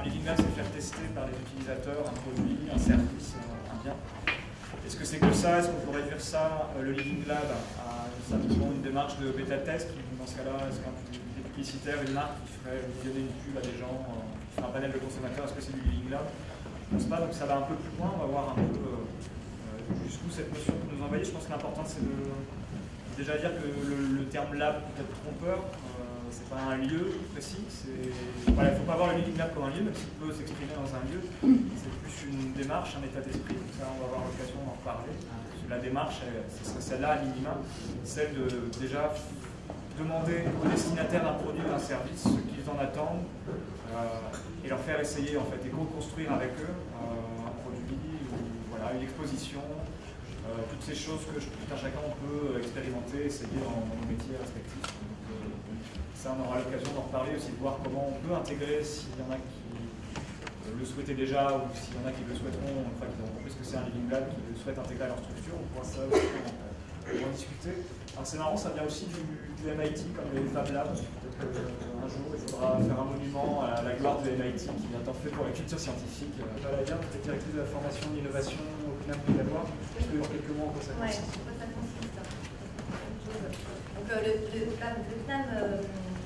Living Lab, c'est faire tester par les utilisateurs un produit, un service, un bien. Est-ce que c'est que ça? Est-ce qu'on peut réduire ça, le Living Lab, à simplement une démarche de bêta-test? Dans ce cas-là, est-ce qu'un publicitaire, une marque qui ferait visionner une pub à des gens, qui ferait un panel de consommateurs, est-ce que c'est du Living Lab? Je pense pas, donc ça va un peu plus loin, on va voir un peu jusqu'où cette notion peut nous envoyer. Je pense que l'important c'est de déjà dire que le terme lab peut être trompeur, c'est pas un lieu précis, voilà, il ne faut pas voir le Living Lab comme un lieu, même s'il peut s'exprimer dans un lieu, c'est plus une démarche, un état d'esprit, donc ça on va avoir l'occasion d'en reparler. La démarche, ce serait celle-là à minima, celle de déjà demander aux destinataires d'un produit ou d'un service ce qu'ils en attendent, et leur faire essayer en fait, et co-construire avec eux un produit, ou voilà, une exposition, toutes ces choses que tout un chacun on peut expérimenter, essayer dans nos métiers respectifs. Donc, ça on aura l'occasion d'en reparler aussi, de voir comment on peut intégrer, s'il y en a qui le souhaitaient déjà, ou s'il y en a qui le souhaiteront, une fois qu'ils auront compris ce que c'est un Living Lab, qui le souhaitent intégrer à leur structure, on pourra ça aussi en discuter. Alors c'est marrant, ça vient aussi du MIT, comme les Fab Labs. Peut-être qu'un jour, il faudra faire un monument à la gloire du MIT qui vient tant fait pour la culture scientifique. Valérie, vous êtes directrice de la formation et d'innovation au CNAM de Lavoir. Est-ce que en quelques mots, en quoi ça consiste? Oui, en quoi ça consiste. Donc le CNAM, c'est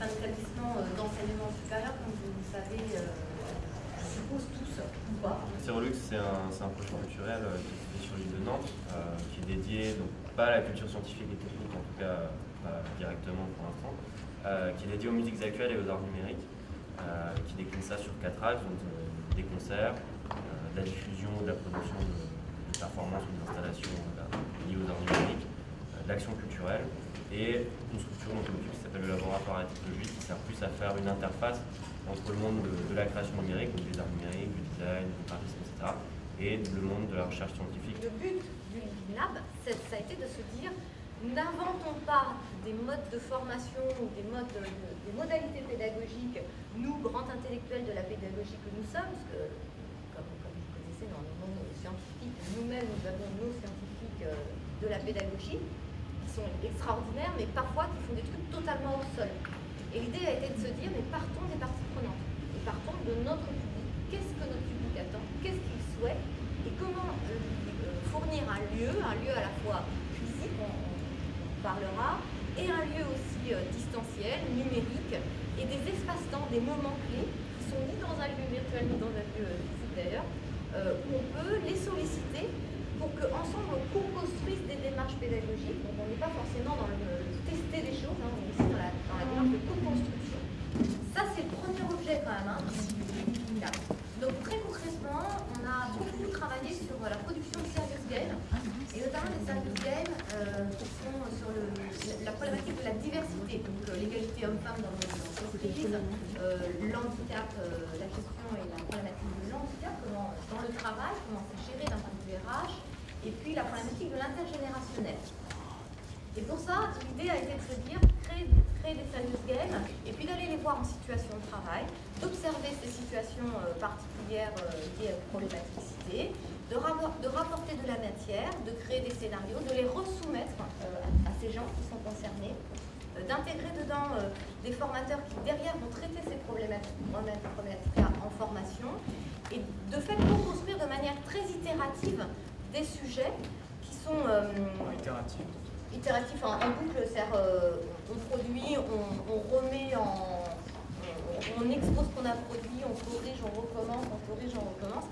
un établissement d'enseignement supérieur, comme vous le savez, je suppose tous, ou pas. Serolux, c'est un projet culturel qui se fait sur l'île de Nantes, qui est dédié, donc pas à la culture scientifique et technique, en tout cas pas directement pour l'instant, qui est dédié aux musiques actuelles et aux arts numériques, qui décline ça sur 4 axes, donc des concerts, de la diffusion, de la production de performances ou d'installations liées aux arts numériques, de l'action culturelle, et une structure dont on occupe qui s'appelle le laboratoire à la technologie, qui sert plus à faire une interface entre le monde de la création numérique, donc des arts numériques, du design, du graphisme, etc., et le monde de la recherche scientifique. Le but du Living Lab, ça a été de se dire, n'inventons pas des modes de formation ou des modalités pédagogiques, nous, grands intellectuels de la pédagogie que nous sommes, parce que, comme vous connaissez dans le monde scientifique, nous-mêmes, nous avons nos scientifiques de la pédagogie, qui sont extraordinaires, mais parfois qui font des trucs totalement hors sol. Et l'idée a été de se dire, mais partons des parties prenantes, et partons de notre public. Qu'est-ce que notre public attend? Qu'est-ce qu'il souhaite? Et comment fournir un lieu à la fois physique, on parlera, et un lieu aussi distanciel, numérique, et des espaces-temps, des moments clés, qui sont ni dans un lieu virtuel, ni dans un lieu physique d'ailleurs, où on peut les solliciter pour qu'ensemble on co-construise des démarches pédagogiques. Donc on n'est pas forcément dans le tester des choses, on est aussi dans la démarche de co-construction. Ça c'est le premier objet quand même, là. Donc très concrètement, on a beaucoup travaillé sur la production de serious games, et notamment des serious games qui sont sur la problématique de la diversité, donc l'égalité homme-femme dans nos entreprises, l'handicap, la question et la problématique de l'handicap, comment dans le travail, comment c'est géré d'un point de vue RH, et puis la problématique de l'intergénérationnel. Et pour ça, l'idée a été de se dire, créer des serious games, et puis d'aller les voir en situation de travail, d'observer ces situations particulières liées à la problématicité, de rapporter de la matière, de créer des scénarios, de les resoumettre à ces gens qui sont concernés, d'intégrer dedans des formateurs qui derrière vont traiter ces problématiques-là en formation, et de fait co-construire de manière très itérative des sujets qui sont itératifs en boucle, c'est-à-dire on produit, on remet on expose ce qu'on a produit, on corrige, on recommence, on corrige, on recommence,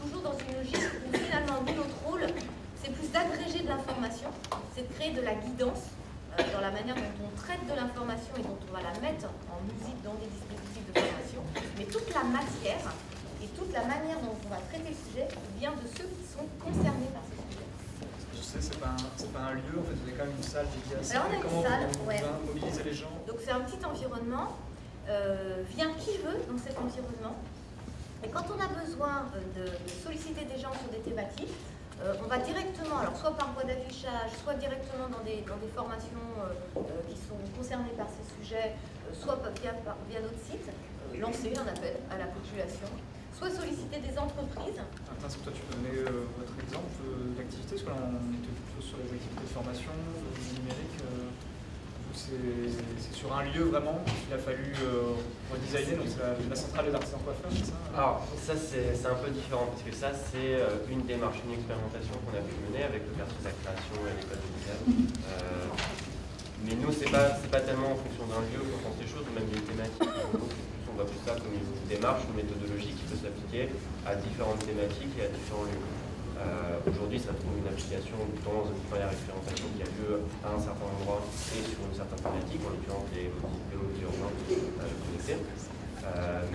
toujours dans une logique où finalement nous, notre rôle, c'est plus d'agréger de l'information, c'est de créer de la guidance dans la manière dont on traite de l'information et dont on va la mettre en musique dans des dispositifs de formation, mais toute la matière et toute la manière dont on va traiter le sujet vient de ceux qui sont concernés par ce sujet. Je sais, c'est pas un lieu, en fait, vous avez quand même une salle dédiée à ça. Alors on a une salle, on va mobiliser les gens. Donc c'est un petit environnement, vient qui veut dans cet environnement. Et quand on a besoin de solliciter des gens sur des thématiques, on va directement, alors soit par voie d'affichage, soit directement dans des formations qui sont concernées par ces sujets, soit via notre site, lancer un appel à la population, soit solliciter des entreprises. Martin, est-ce que toi tu peux donner votre exemple d'activité? Parce que là on était plutôt sur les activités de formation, numérique. coup, c'est sur un lieu vraiment qu'il a fallu redesigner, donc c'est la centrale des artisans coiffeurs, c'est ça? Alors, ça, c'est un peu différent, parce que ça, c'est une démarche, une expérimentation qu'on a pu mener avec le quartier de la création et l'école de l'IGLAB. Mais nous, c'est pas tellement en fonction d'un lieu qu'on pense les choses, ou même des thématiques. On voit plus ça comme une démarche, une méthodologie qui peut s'appliquer à différentes thématiques et à différents lieux. Aujourd'hui, ça trouve une application dans une première expérimentation qui a lieu à un certain endroit et sur une certaine thématique, en l'occurrence les mobilités urbains connectés.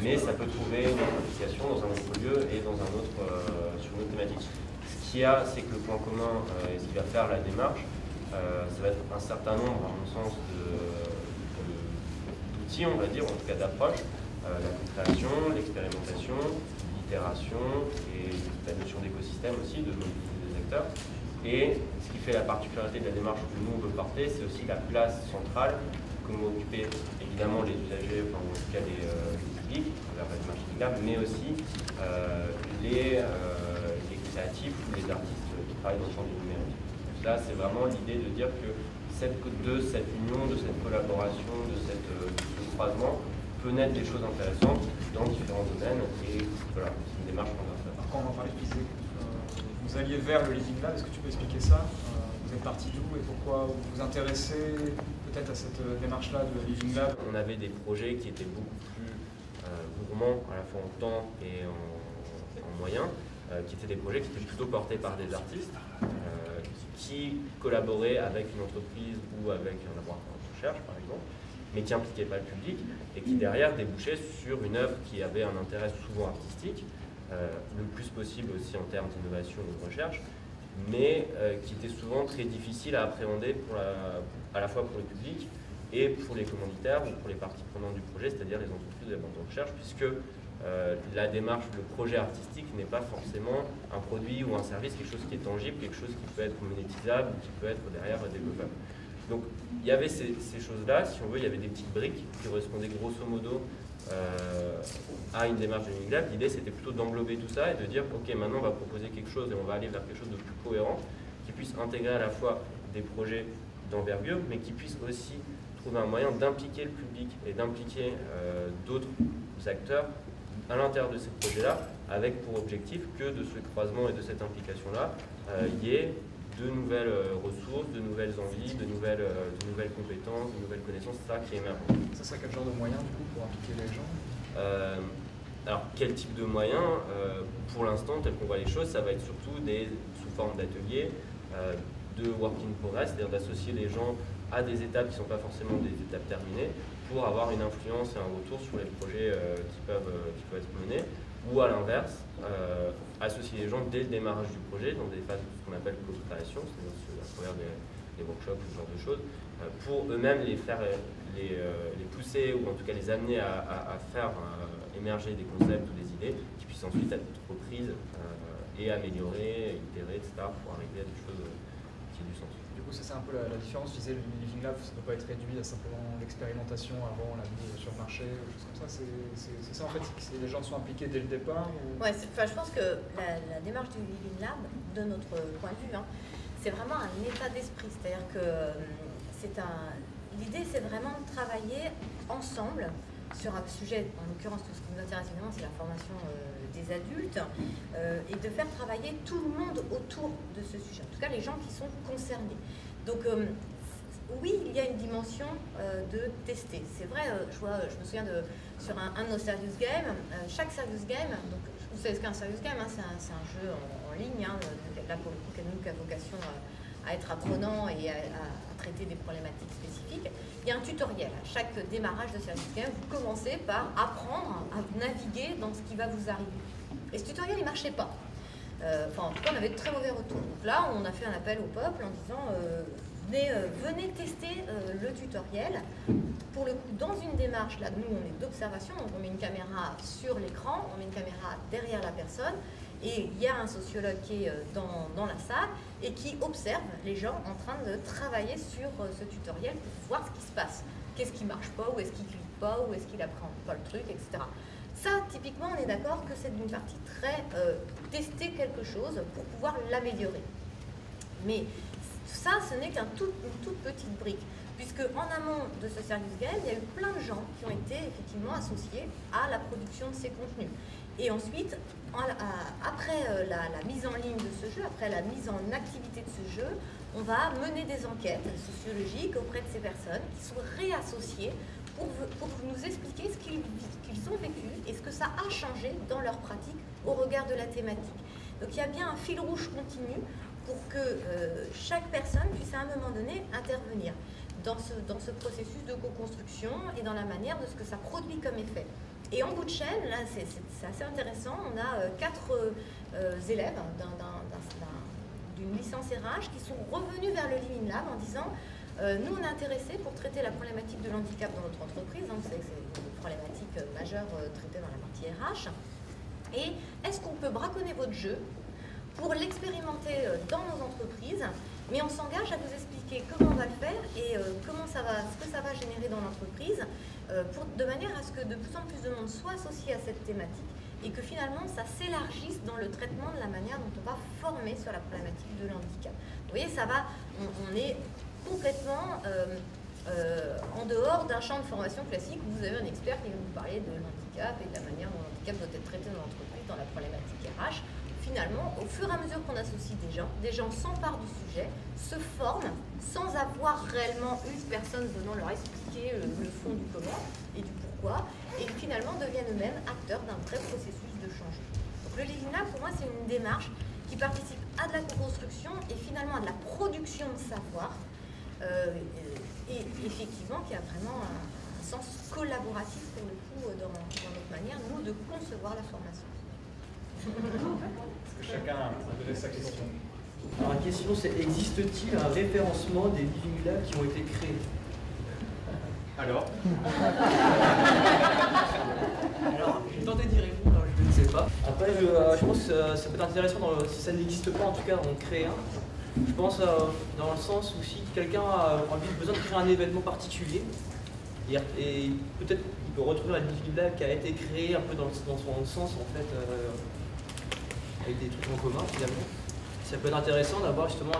Mais ça peut trouver une application dans un autre lieu et dans un autre, sur une autre thématique. Ce qu'il y a, c'est que le point commun et ce qui va faire la démarche, ça va être un certain nombre, à mon sens, d'outils, on va dire, en tout cas d'approches, la co-création, l'expérimentation, l'itération et la notion d'écosystème aussi, de mobilité des acteurs. Et ce qui fait la particularité de la démarche que nous on veut porter, c'est aussi la place centrale que vont occuper évidemment les usagers, enfin en tout cas les publics, à travers la démarche LiveLab, mais aussi les créatifs ou les artistes qui travaillent dans le champ du numérique. Là, c'est vraiment l'idée de dire que de cette union, de cette collaboration, de ce croisement, peut naître des choses intéressantes dans différents domaines. Et voilà, c'est une démarche qu'on va faire. Quand on en parlait, tu disais que vous alliez vers le Living Lab. Est-ce que tu peux expliquer ça? Vous êtes parti d'où et pourquoi vous vous intéressez peut-être à cette démarche-là de Living Lab? On avait des projets qui étaient beaucoup plus gourmands, à la fois en temps et en moyens, qui étaient des projets qui étaient plutôt portés par des artistes, qui collaboraient avec une entreprise ou avec un laboratoire de recherche, par exemple, mais qui n'impliquaient pas le public et qui derrière débouchaient sur une œuvre qui avait un intérêt souvent artistique, le plus possible aussi en termes d'innovation ou de recherche, mais qui était souvent très difficile à appréhender à la fois pour le public et pour les commanditaires ou pour les parties prenantes du projet, c'est-à-dire les entreprises et les banques de recherche, puisque la démarche, le projet artistique n'est pas forcément un produit ou un service, quelque chose qui est tangible, quelque chose qui peut être monétisable ou qui peut être derrière développable. Donc il y avait ces choses-là, si on veut, il y avait des petites briques qui correspondaient grosso modo à une démarche de Living Lab. L'idée c'était plutôt d'englober tout ça et de dire ok, maintenant on va proposer quelque chose et on va aller vers quelque chose de plus cohérent, qui puisse intégrer à la fois des projets d'envergure, mais qui puisse aussi trouver un moyen d'impliquer le public et d'impliquer d'autres acteurs à l'intérieur de ces projets-là, avec pour objectif que de ce croisement et de cette implication-là, il y ait de nouvelles ressources, de nouvelles envies, de nouvelles compétences, de nouvelles connaissances, ça qui émerge. Ça serait quel genre de moyens du coup pour impliquer les gens? Alors quel type de moyens? Pour l'instant, tel qu'on voit les choses, ça va être surtout sous forme d'ateliers, de work in progress, c'est-à-dire d'associer les gens à des étapes qui ne sont pas forcément des étapes terminées, pour avoir une influence et un retour sur les projets qui peuvent être menés, ou à l'inverse, associer les gens dès le démarrage du projet dans des phases de ce qu'on appelle co-création, c'est-à-dire à travers des workshops, ce genre de choses, pour eux-mêmes les pousser ou en tout cas les amener à faire émerger des concepts ou des idées qui puissent ensuite être reprises et améliorées, itérées, etc. pour arriver à des choses qui aient du sens. Du coup, ça c'est un peu la différence. Tu disais, le Living Lab, ça ne peut pas être réduit à simplement l'expérimentation avant la mise sur le marché, ou choses comme ça. C'est ça en fait, les gens sont impliqués dès le départ ou... Ouais, je pense que la démarche du Living Lab, de notre point de vue, c'est vraiment un état d'esprit. C'est-à-dire que l'idée, c'est vraiment de travailler ensemble sur un sujet, en l'occurrence, tout ce qui nous intéresse évidemment, c'est la formation des adultes, et de faire travailler tout le monde autour de ce sujet, en tout cas les gens qui sont concernés. Donc oui, il y a une dimension de tester. C'est vrai, je me souviens sur un de nos Serious Games, chaque Serious Game, donc vous savez ce qu'est un Serious Game, c'est un jeu en ligne, là pour le coup, qui a vocation à être apprenant et à traiter des problématiques spécifiques. Il y a un tutoriel. À chaque démarrage de Serious Game, vous commencez par apprendre à naviguer dans ce qui va vous arriver. Et ce tutoriel, il ne marchait pas. En tout cas, on avait de très mauvais retours. Donc là, on a fait un appel au peuple en disant venez tester le tutoriel. Pour le coup, dans une démarche, là, nous, on est d'observation, donc on met une caméra sur l'écran, on met une caméra derrière la personne, et il y a un sociologue qui est dans la salle et qui observe les gens en train de travailler sur ce tutoriel pour voir ce qui se passe. Qu'est-ce qui ne marche pas, où est-ce qu'il ne clique pas, où est-ce qu'il apprend pas le truc, etc. Ça, typiquement, on est d'accord que c'est une partie très tester quelque chose pour pouvoir l'améliorer. Mais ça, ce n'est qu'une toute petite brique. puisque en amont de ce service game, il y a eu plein de gens qui ont été effectivement associés à la production de ces contenus. Et ensuite, après la mise en ligne de ce jeu, après la mise en activité de ce jeu, on va mener des enquêtes sociologiques auprès de ces personnes qui sont réassociées pour nous expliquer ce qu'ils ont vécu et ce que ça a changé dans leur pratique au regard de la thématique. Donc il y a bien un fil rouge continu pour que chaque personne puisse à un moment donné intervenir dans ce processus de co-construction et dans la manière de ce que ça produit comme effet. Et en bout de chaîne, là c'est assez intéressant, on a 4 élèves d'une licence RH qui sont revenus vers le Living Lab en disant nous on est intéressés pour traiter la problématique de l'handicap dans notre entreprise, hein, vous savez que c'est une problématique majeure traitée dans la partie RH, et est-ce qu'on peut braconner votre jeu pour l'expérimenter dans nos entreprises, mais on s'engage à vous expliquer comment on va le faire et ce que ça va générer dans l'entreprise, de manière à ce que de plus en plus de monde soit associé à cette thématique et que finalement ça s'élargisse dans le traitement de la manière dont on va former sur la problématique de l'handicap. Vous voyez, ça va, on est complètement en dehors d'un champ de formation classique où vous avez un expert qui va vous parler de l'handicap et de la manière dont l'handicap doit être traité dans l'entreprise, dans la problématique RH. Finalement, au fur et à mesure qu'on associe des gens s'emparent du sujet, se forment sans avoir réellement une personne venant leur expliquer le fond du comment et du pourquoi, et finalement deviennent eux-mêmes acteurs d'un vrai processus de changement. Donc le Living Lab, pour moi, c'est une démarche qui participe à de la co-construction et finalement à de la production de savoir, et effectivement qui a vraiment un sens collaboratif pour le coup dans notre manière, nous, de concevoir la formation. Est-ce que chacun a posé sa question? Alors la question c'est, existe-t-il un référencement des Living Labs qui ont été créés? Alors J'ai tenté d'y répondre, je ne sais pas. Après, je pense que ça peut être intéressant, si ça n'existe pas en tout cas, on crée un. Je pense dans le sens où si quelqu'un a besoin de créer un événement particulier, et peut-être il peut retrouver un Living Lab qui a été créé un peu dans son sens en fait, avec des trucs en commun finalement. Ça peut être intéressant d'avoir justement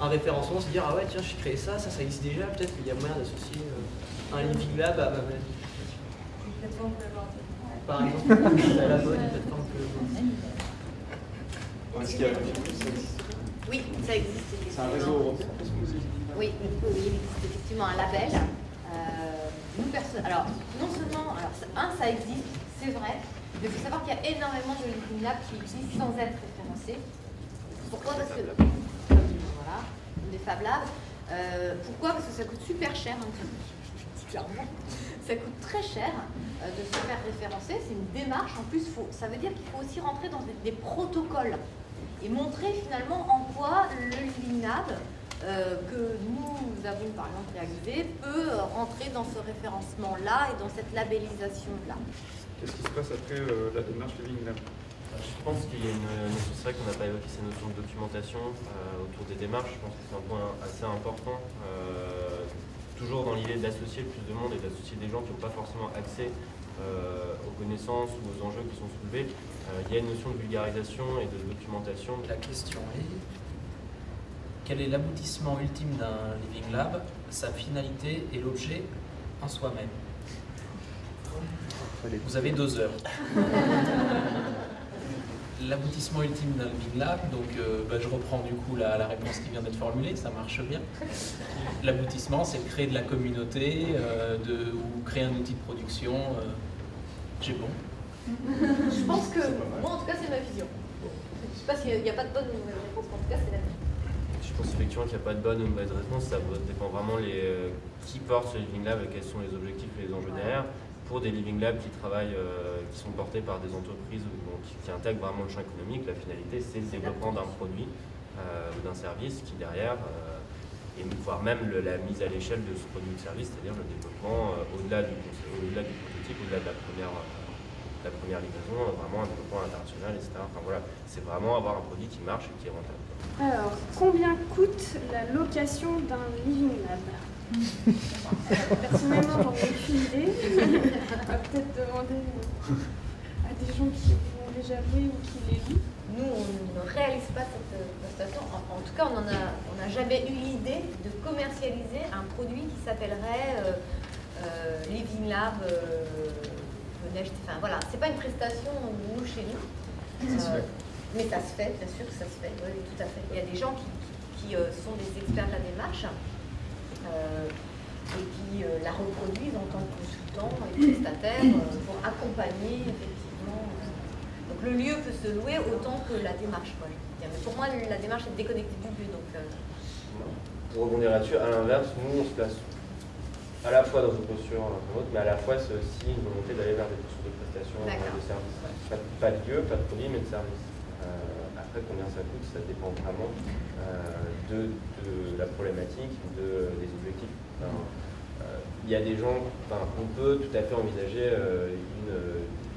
un référencement, se dire ah ouais tiens j'ai créé ça existe déjà, peut-être qu'il y a moyen d'associer un Living Lab à ma plateforme par exemple, à la bonne plateforme est-ce qu'il y a ça existe? Oui, ça existe. C'est un réseau européen? Oui, il existe effectivement un label. Alors, non seulement, ça existe, c'est vrai, mais il faut savoir qu'il y a énormément de Living Labs qui existent sans être référencés. Pourquoi? Parce que, voilà, des Fab Labs. Pourquoi? Parce que ça coûte super cher, clairement. Ça coûte très cher de se faire référencer. C'est une démarche. En plus, ça veut dire qu'il faut aussi rentrer dans des protocoles et montrer finalement en quoi le Living Lab que nous avons par exemple réalisé peut rentrer dans ce référencement-là et dans cette labellisation-là. Qu'est-ce qui se passe après la démarche Living Lab? Je pense qu'il y a une notion, c'est vrai qu'on n'a pas évoqué ces notions de documentation autour des démarches. Je pense que c'est un point assez important. Toujours dans l'idée d'associer le plus de monde et d'associer des gens qui n'ont pas forcément accès aux connaissances ou aux enjeux qui sont soulevés. Il y a une notion de vulgarisation et de documentation. La question est, quel est l'aboutissement ultime d'un Living Lab, sa finalité et l'objet en soi-même? Vous avez 2 heures. L'aboutissement ultime d'un Living Lab, donc je reprends du coup la réponse qui vient d'être formulée, ça marche bien. L'aboutissement, c'est de créer de la communauté ou créer un outil de production. J'ai bon. Je pense que, moi en tout cas, c'est ma vision. Je ne sais pas s'il n'y a pas de bonne ou mauvaise réponse, mais en tout cas, c'est la vision. Je pense effectivement qu'il n'y a pas de bonne ou de mauvaise réponse, ça dépend vraiment qui porte ce Living Lab et quels sont les objectifs et les enjeux derrière. Pour des Living Labs qui travaillent, qui sont portés par des entreprises qui intègrent vraiment le champ économique, la finalité c'est le développement d'un produit ou d'un service qui derrière, et voire même la mise à l'échelle de ce produit ou de service, c'est-à-dire le développement au-delà du prototype, au-delà de la première livraison, vraiment un développement international, etc. Enfin voilà, c'est vraiment avoir un produit qui marche et qui est rentable. Alors, combien coûte la location d'un Living Lab? Personnellement, j'en ai aucune idée. On va peut-être demander à des gens qui ont déjà loué ou qui les loue? Nous, on ne réalise pas cette prestation. En tout cas, on n'a jamais eu l'idée de commercialiser un produit qui s'appellerait Living Lab. Enfin voilà, c'est pas une prestation nous chez nous. Mais ça se fait, bien sûr que ça se fait. Oui, tout à fait. Il y a des gens qui sont des experts de la démarche et qui la reproduisent en tant que consultants et prestataires pour accompagner effectivement. Donc le lieu peut se louer autant que la démarche. Quoi. Mais pour moi, la démarche est déconnectée du lieu. Donc, Pour rebondir là-dessus, à l'inverse, nous on se place à la fois dans une posture remote, mais à la fois c'est aussi une volonté d'aller vers des postures de prestations de services. Pas de lieu, pas de produit, mais de service. Après, combien ça coûte, ça dépend vraiment de la problématique, des objectifs. Il y a des gens, on peut tout à fait envisager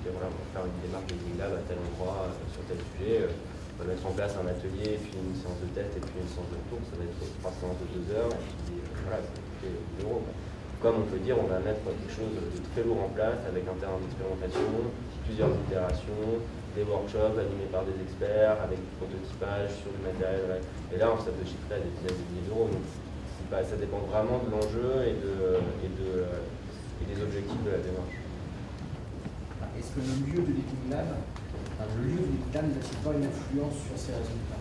voilà, on va faire une démarche de Living Lab à tel endroit, sur tel sujet. On va mettre en place un atelier, puis une séance de test, et puis une séance de retour. Ça va être 3 séances de 2 heures, et puis voilà, ça va coûter 10 €. Comme on peut dire, on va mettre quelque chose de très lourd en place, avec un terrain d'expérimentation, plusieurs itérations, des workshops animés par des experts, avec du prototypage sur du matériel. Et là, ça peut chiffrer à des dizaines de milliers d'euros. Donc, ça dépend vraiment de l'enjeu et des objectifs de la démarche. Est-ce que le lieu de Living Lab, n'a-t-il pas une influence sur ces résultats?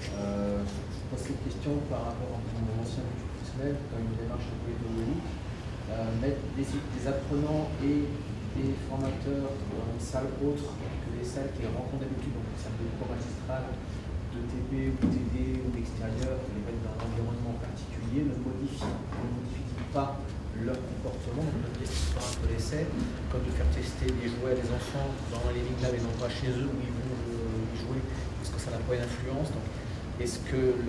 Je pose cette question par rapport à mon ancien professionnel, dans une démarche un peu pédagogique. Mettre des apprenants et des formateurs dans une salle autre que les salles qu'ils rencontrent d'habitude, donc une salle de cours magistral, de TP ou TD ou d'extérieur, les mettre dans un environnement particulier, ne modifie pas leur comportement. Donc peut-être faire un peu l'essai, comme de faire tester des jouets à des enfants dans un Living Lab et non pas chez eux où ils vont y jouer, parce que ça n'a pas une influence. Donc, est-ce que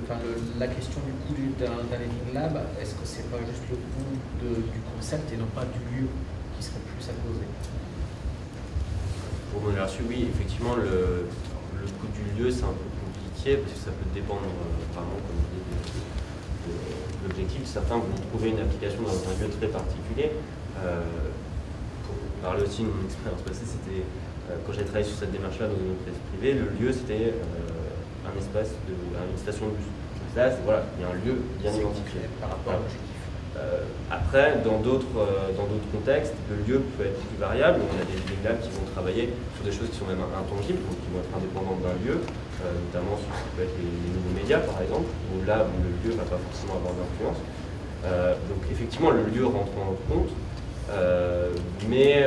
la question du coût d'un Living Lab, est-ce que c'est pas juste le coût du concept et non pas du lieu qui serait plus à poser? Pour revenir là-dessus, oui, effectivement, le coût du lieu, c'est un peu compliqué parce que ça peut dépendre vraiment, comme je dis, de l'objectif. Certains vont trouver une application dans un lieu très particulier. Pour parler aussi de mon expérience passée, c'était quand j'ai travaillé sur cette démarche-là dans une entreprise privée, le lieu c'était un espace une station de bus. Là, voilà, il y a un lieu bien identifié. Par rapport à l'objectif. Après, dans d'autres contextes, le lieu peut être plus variable. On a des Living Labs qui vont travailler sur des choses qui sont même intangibles, donc qui vont être indépendantes d'un lieu, notamment sur ce qui peut être les nouveaux médias par exemple, où là où le lieu ne va pas forcément avoir d'influence. Donc effectivement, le lieu rentre en compte, mais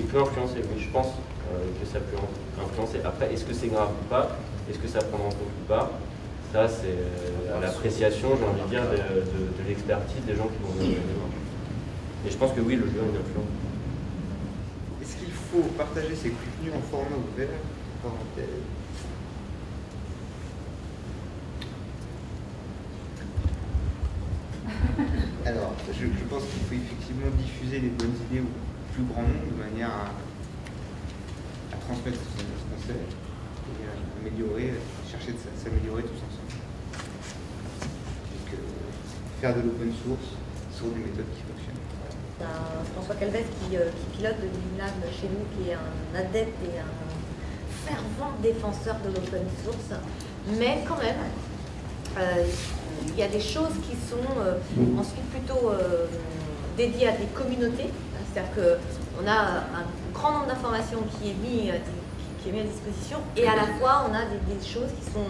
peut influencer. Oui, je pense que ça peut influencer. Après, est-ce que c'est grave ou pas? Est-ce que ça prend en compte ou pas? Ça, c'est l'appréciation, j'ai envie de dire, de l'expertise des gens qui vont donner les démarches. Et je pense que oui, le lieu a une influence. Est-ce qu'il faut partager ces contenus en format ouvert, parenthèse? Alors, je pense qu'il faut effectivement diffuser les bonnes idées au plus grand nombre de manière à transmettre ce qu'on sait et à améliorer, chercher de s'améliorer tous ensemble. Donc, faire de l'open source sur des méthodes qui fonctionnent. François Calvez qui pilote le Living Lab chez nous, qui est un adepte et un fervent défenseur de l'open source, mais quand même, il y a des choses qui sont ensuite plutôt dédiées à des communautés. C'est-à-dire qu'on a un grand nombre d'informations qui est mis à disposition et à la fois on a des choses qui sont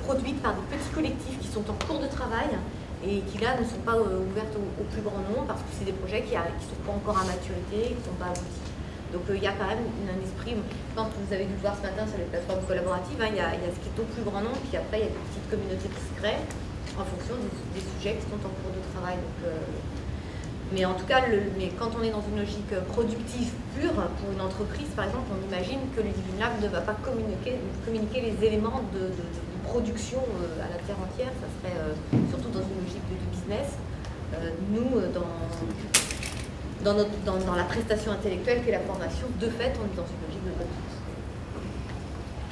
produites par des petits collectifs qui sont en cours de travail et qui là ne sont pas ouvertes au plus grand nombre parce que c'est des projets qui ne sont pas encore à maturité, qui ne sont pas aboutis. Donc il y a quand même un esprit, quand vous avez dû le voir ce matin sur les plateformes collaboratives, il y a ce qui est au plus grand nombre, puis après il y a des petites communautés qui se créent en fonction des sujets qui sont en cours de travail. Donc, mais en tout cas, quand on est dans une logique productive pure, pour une entreprise par exemple, on imagine que le Living Lab ne va pas communiquer les éléments de production à la terre entière, ça serait surtout dans une logique de business. Nous, dans la prestation intellectuelle qu'est la formation, de fait, on est dans une logique de bonne source.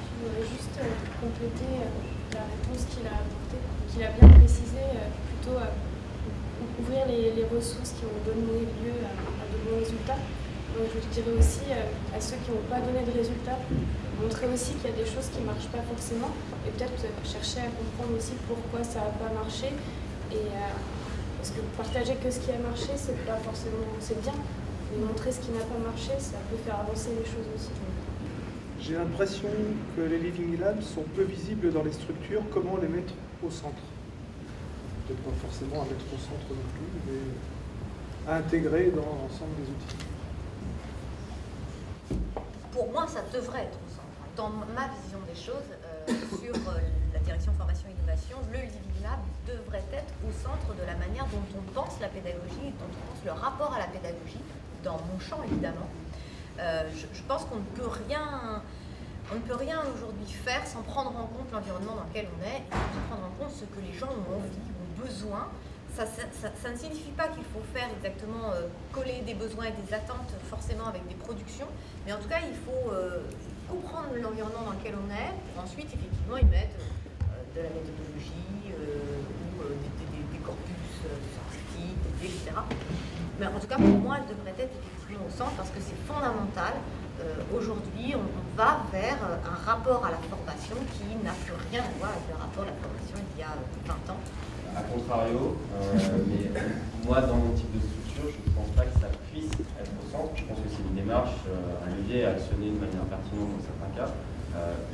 Je voudrais juste compléter la réponse qu'il a apportée, qu'il a bien précisé, plutôt ouvrir les ressources qui ont donné lieu à de bons résultats. Donc je dirais aussi à ceux qui n'ont pas donné de résultats, montrer aussi qu'il y a des choses qui ne marchent pas forcément et peut-être chercher à comprendre aussi pourquoi ça n'a pas marché. Et, parce que partager que ce qui a marché, c'est pas forcément c'est bien, mais montrer ce qui n'a pas marché, ça peut faire avancer les choses aussi. J'ai l'impression que les Living Labs sont peu visibles dans les structures. Comment les mettre au centre? Peut-être pas forcément à mettre au centre non plus, mais à intégrer dans l'ensemble des outils. Pour moi, ça devrait être au centre. Dans ma vision des choses, sur la direction formation et innovation, le Living Lab devrait être au centre de la manière dont on pense la pédagogie, dont on pense le rapport à la pédagogie, dans mon champ évidemment. Je pense qu'on ne peut rien aujourd'hui faire sans prendre en compte l'environnement dans lequel on est, et sans prendre en compte ce que les gens ont envie, ont besoin. Ça ne signifie pas qu'il faut faire exactement coller des besoins et des attentes forcément avec des productions, mais en tout cas il faut comprendre l'environnement dans lequel on est, pour ensuite effectivement y mettre de la méthodologie ou des corpus scientifiques, etc. Mais en tout cas pour moi elle devrait être effectivement au centre parce que c'est fondamental. Aujourd'hui on va vers un rapport à la formation qui n'a plus rien à voir avec le rapport à la formation il y a 20 ans. A contrario, mais moi dans mon type de structure, je ne pense pas que ça puisse être au centre. Je pense que c'est une démarche, un levier à actionner de manière pertinente dans certains cas.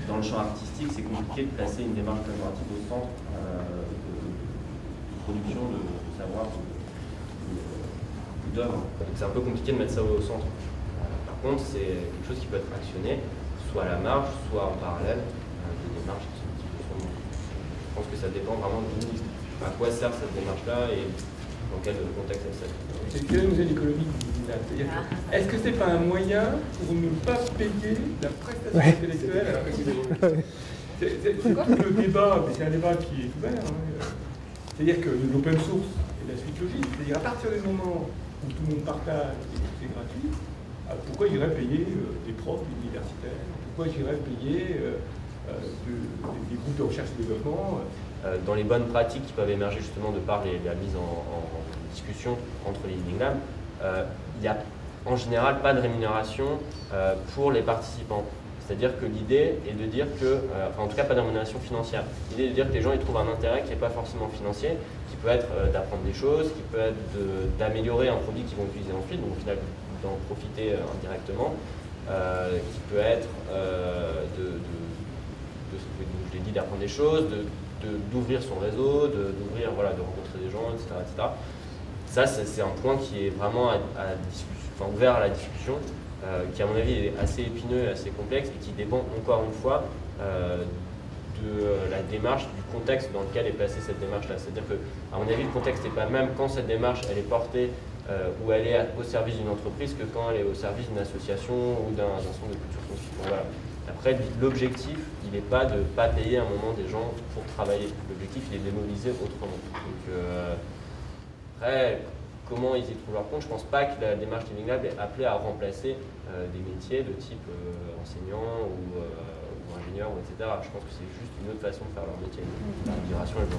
Dans le champ artistique, c'est compliqué de placer une démarche collaborative au centre de production de savoir d'œuvre. C'est un peu compliqué de mettre ça au centre. Par contre, c'est quelque chose qui peut être actionné, soit à la marge, soit en parallèle des démarches qui sont un petit peu sur le monde. Je pense que ça dépend vraiment du ministre. À quoi sert cette démarche-là et dans quel contexte elle sert. C'est quel est le modèle économique du Living Lab? Est-ce que c'est pas un moyen pour ne pas payer la prestation intellectuelle alors que c'est tout le débat, mais c'est un débat qui est ouvert. Hein. C'est-à-dire que l'open source est la suite logique. C'est-à-dire à partir du moment où tout le monde partage et que c'est gratuit, pourquoi j'irais payer des profs universitaires? Pourquoi j'irais payer des groupes de recherche et développement? Dans les bonnes pratiques qui peuvent émerger justement de par la mise en discussion entre les Living Labs, il n'y a en général pas de rémunération pour les participants. C'est-à-dire que l'idée est de dire que, enfin en tout cas pas de rémunération financière, l'idée est de dire que les gens y trouvent un intérêt qui n'est pas forcément financier, qui peut être d'apprendre des choses, qui peut être d'améliorer un produit qu'ils vont utiliser ensuite, donc au final d'en profiter indirectement, qui peut être je l'ai dit, d'apprendre des choses, d'ouvrir son réseau, d'ouvrir, voilà, de rencontrer des gens, etc. etc. Ça, c'est un point qui est vraiment ouvert à la discussion, qui à mon avis est assez épineux et assez complexe et qui dépend encore une fois de la démarche, du contexte dans lequel est placée cette démarche-là. C'est-à-dire que, à mon avis, le contexte n'est pas le même quand cette démarche elle est portée ou elle est au service d'une entreprise que quand elle est au service d'une association ou d'un centre de culture scientifique. Voilà. Après, l'objectif, il n'est pas de ne pas payer à un moment des gens pour travailler. L'objectif, il est de les mobiliser autrement. Donc, après, comment ils y trouvent leur compte, je ne pense pas que la démarche Living Lab est appelée à remplacer des métiers de type enseignant ou ingénieur, etc. Je pense que c'est juste une autre façon de faire leur métier, la migration et le